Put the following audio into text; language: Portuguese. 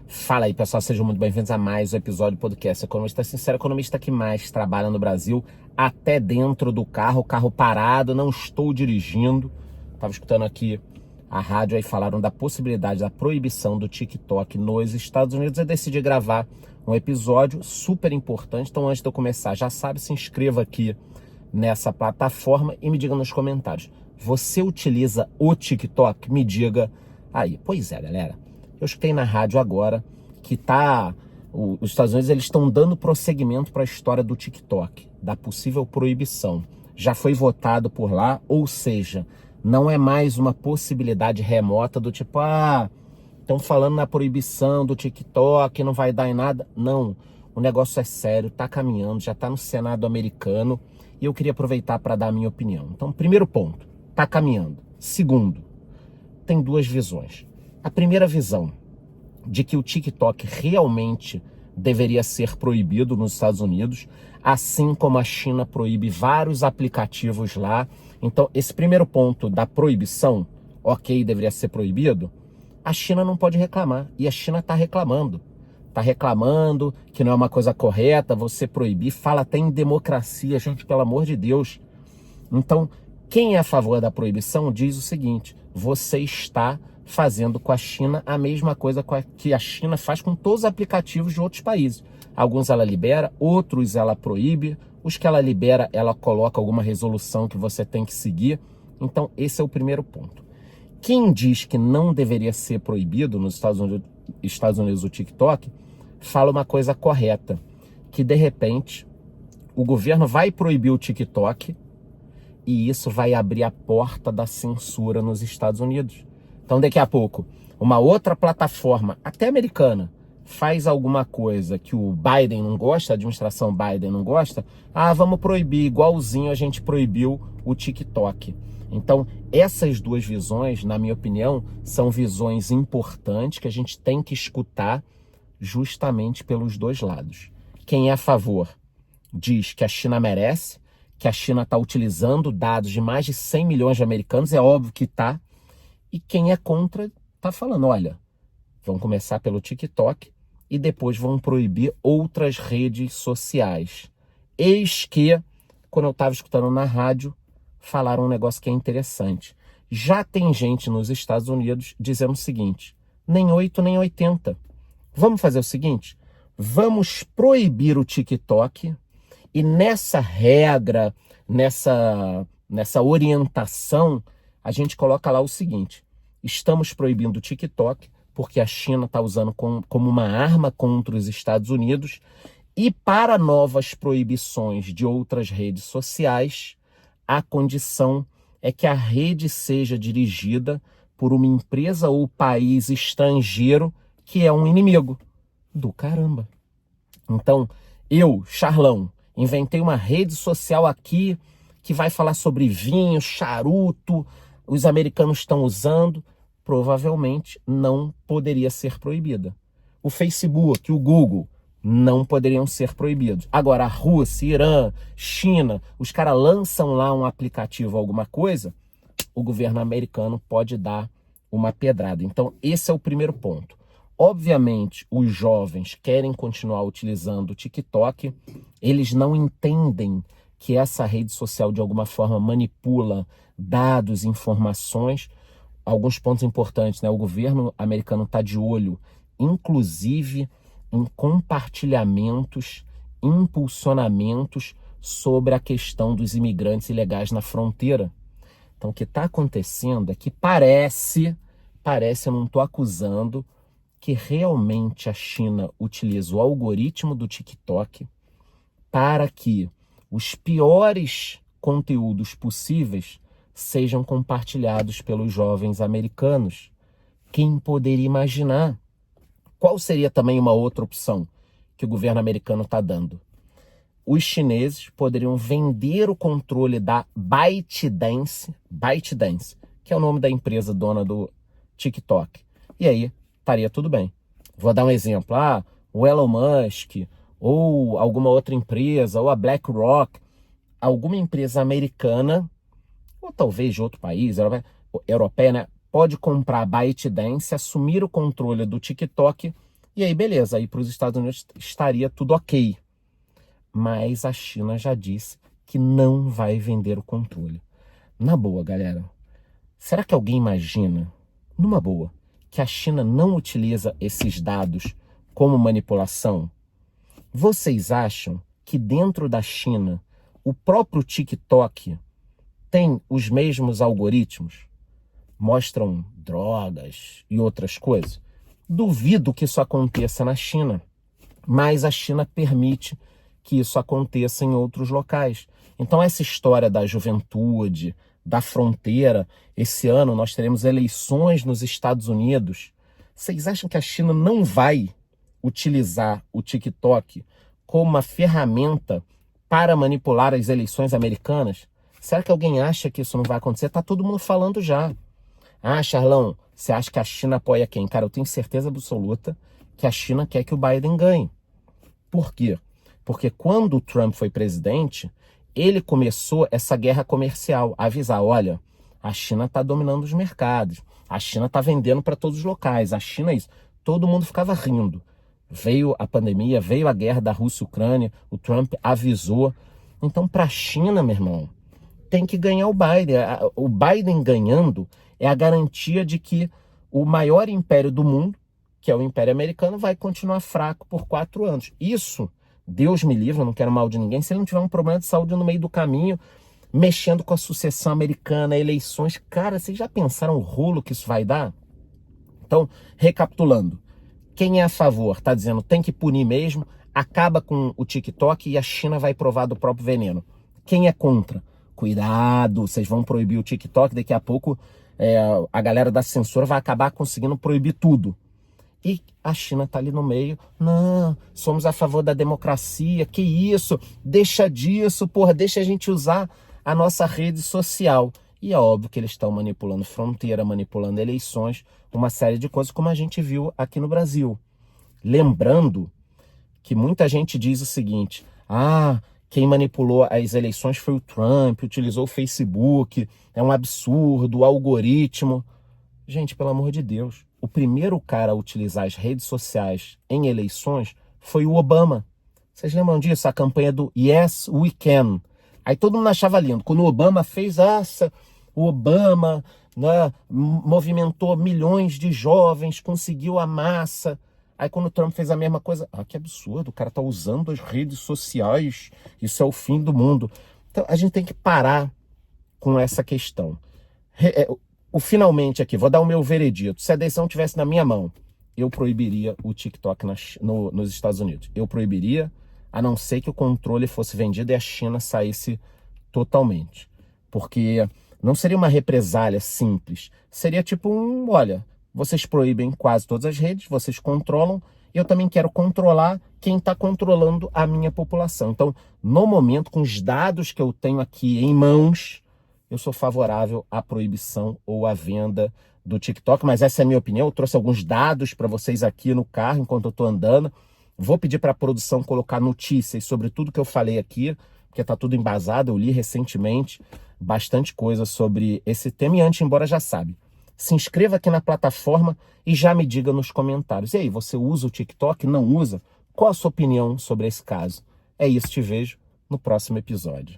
Fala aí, pessoal, sejam muito bem-vindos a mais um episódio do podcast Economista Sincero, economista que mais trabalha no Brasil, até dentro do carro, carro parado, não estou dirigindo. Estava escutando aqui a rádio, aí falaram da possibilidade da proibição do TikTok nos Estados Unidos. Eu decidi gravar um episódio super importante, então antes de eu começar, já sabe, se inscreva aqui nessa plataforma e me diga nos comentários, você utiliza o TikTok? Me diga aí. Pois é, galera. Eu escutei na rádio agora que os Estados Unidos eles estão dando prosseguimento para a história do TikTok, da possível proibição. Já foi votado por lá, ou seja, não é mais uma possibilidade remota do tipo, estão falando na proibição do TikTok, não vai dar em nada. Não, o negócio é sério, está caminhando, já está no Senado americano e eu queria aproveitar para dar a minha opinião. Então, primeiro ponto, está caminhando. Segundo, tem duas visões. A primeira visão de que o TikTok realmente deveria ser proibido nos Estados Unidos, assim como a China proíbe vários aplicativos lá. Então, esse primeiro ponto da proibição, ok, deveria ser proibido, a China não pode reclamar. E a China está reclamando. Está reclamando que não é uma coisa correta você proibir. Fala até em democracia, gente, pelo amor de Deus. Então, quem é a favor da proibição diz o seguinte: você está fazendo com a China a mesma coisa que a China faz com todos os aplicativos de outros países. Alguns ela libera, outros ela proíbe. Os que ela libera, ela coloca alguma resolução que você tem que seguir. Então, esse é o primeiro ponto. Quem diz que não deveria ser proibido nos Estados Unidos o TikTok, fala uma coisa correta, que de repente o governo vai proibir o TikTok e isso vai abrir a porta da censura nos Estados Unidos. Então, daqui a pouco, uma outra plataforma, até americana, faz alguma coisa que o Biden não gosta, a administração Biden não gosta, vamos proibir, igualzinho a gente proibiu o TikTok. Então, essas duas visões, na minha opinião, são visões importantes que a gente tem que escutar justamente pelos dois lados. Quem é a favor diz que a China merece, que a China está utilizando dados de mais de 100 milhões de americanos, é óbvio que está. E quem é contra está falando, olha, vão começar pelo TikTok e depois vão proibir outras redes sociais. Eis que, quando eu estava escutando na rádio, falaram um negócio que é interessante. Já tem gente nos Estados Unidos dizendo o seguinte: nem 8 nem 80. Vamos fazer o seguinte, vamos proibir o TikTok e nessa regra, nessa orientação, a gente coloca lá o seguinte: estamos proibindo o TikTok porque a China está usando como uma arma contra os Estados Unidos, e para novas proibições de outras redes sociais, a condição é que a rede seja dirigida por uma empresa ou país estrangeiro que é um inimigo do caramba. Então, eu, Charlão, inventei uma rede social aqui que vai falar sobre vinho, charuto, os americanos estão usando, provavelmente não poderia ser proibida. O Facebook, o Google, não poderiam ser proibidos. Agora, a Rússia, Irã, China, os caras lançam lá um aplicativo, alguma coisa, o governo americano pode dar uma pedrada. Então, esse é o primeiro ponto. Obviamente, os jovens querem continuar utilizando o TikTok, eles não entendem que essa rede social de alguma forma manipula dados, informações. Alguns pontos importantes, né? O governo americano está de olho, inclusive, em compartilhamentos, impulsionamentos sobre a questão dos imigrantes ilegais na fronteira. Então, o que está acontecendo é que parece, eu não estou acusando, que realmente a China utiliza o algoritmo do TikTok para que os piores conteúdos possíveis sejam compartilhados pelos jovens americanos. Quem poderia imaginar? Qual seria também uma outra opção que o governo americano está dando? Os chineses poderiam vender o controle da ByteDance, que é o nome da empresa dona do TikTok. E aí estaria tudo bem. Vou dar um exemplo. O Elon Musk, ou alguma outra empresa, ou a BlackRock, alguma empresa americana, ou talvez de outro país, europeia, né, pode comprar a ByteDance, assumir o controle do TikTok E aí, beleza, aí para os Estados Unidos estaria tudo ok. Mas a China já disse que não vai vender o controle. Na boa, galera, será que alguém imagina, numa boa, que a China não utiliza esses dados como manipulação? Vocês acham que dentro da China, o próprio TikTok tem os mesmos algoritmos? Mostram drogas e outras coisas? Duvido que isso aconteça na China, mas a China permite que isso aconteça em outros locais. Então essa história da juventude, da fronteira, esse ano nós teremos eleições nos Estados Unidos. Vocês acham que a China não vai utilizar o TikTok como uma ferramenta para manipular as eleições americanas? Será que alguém acha que isso não vai acontecer? Tá todo mundo falando já. Ah, Charlão, você acha que a China apoia quem? Cara, eu tenho certeza absoluta que a China quer que o Biden ganhe. Por quê? Porque quando o Trump foi presidente, ele começou essa guerra comercial, a avisar, olha, a China está dominando os mercados, a China está vendendo para todos os locais, a China é isso. Todo mundo ficava rindo. Veio a pandemia, veio a guerra da Rússia e Ucrânia, o Trump avisou. Então, para a China, meu irmão, tem que ganhar o Biden. O Biden ganhando é a garantia de que o maior império do mundo, que é o Império Americano, vai continuar fraco por 4 anos. Isso, Deus me livre, eu não quero mal de ninguém, se ele não tiver um problema de saúde no meio do caminho, mexendo com a sucessão americana, eleições. Cara, vocês já pensaram o rolo que isso vai dar? Então, recapitulando, quem é a favor está dizendo tem que punir mesmo, acaba com o TikTok e a China vai provar do próprio veneno. Quem é contra? Cuidado, vocês vão proibir o TikTok, daqui a pouco a galera da censura vai acabar conseguindo proibir tudo. E a China está ali no meio, não, somos a favor da democracia, que isso, deixa disso, porra, deixa a gente usar a nossa rede social. E é óbvio que eles estão manipulando fronteira, manipulando eleições, uma série de coisas, como a gente viu aqui no Brasil. Lembrando que muita gente diz o seguinte, quem manipulou as eleições foi o Trump, utilizou o Facebook, é um absurdo, o algoritmo. Gente, pelo amor de Deus, o primeiro cara a utilizar as redes sociais em eleições foi o Obama. Vocês lembram disso? A campanha do Yes, We Can. Aí todo mundo achava lindo. Quando o Obama fez o Obama, né, movimentou milhões de jovens, conseguiu a massa. Aí quando o Trump fez a mesma coisa, que absurdo, o cara tá usando as redes sociais, isso é o fim do mundo. Então a gente tem que parar com essa questão. Finalmente aqui, vou dar o meu veredito. Se a decisão tivesse na minha mão, eu proibiria o TikTok nos Estados Unidos. Eu proibiria, a não ser que o controle fosse vendido e a China saísse totalmente. Porque não seria uma represália simples. Seria tipo olha, vocês proíbem quase todas as redes, vocês controlam, eu também quero controlar quem está controlando a minha população. Então, no momento, com os dados que eu tenho aqui em mãos, eu sou favorável à proibição ou à venda do TikTok, mas essa é a minha opinião. Eu trouxe alguns dados para vocês aqui no carro enquanto eu estou andando. Vou pedir para a produção colocar notícias sobre tudo que eu falei aqui, porque está tudo embasado. Eu li recentemente bastante coisa sobre esse tema e antes, embora já sabe. Se inscreva aqui na plataforma e já me diga nos comentários. E aí, você usa o TikTok? Não usa? Qual a sua opinião sobre esse caso? É isso, te vejo no próximo episódio.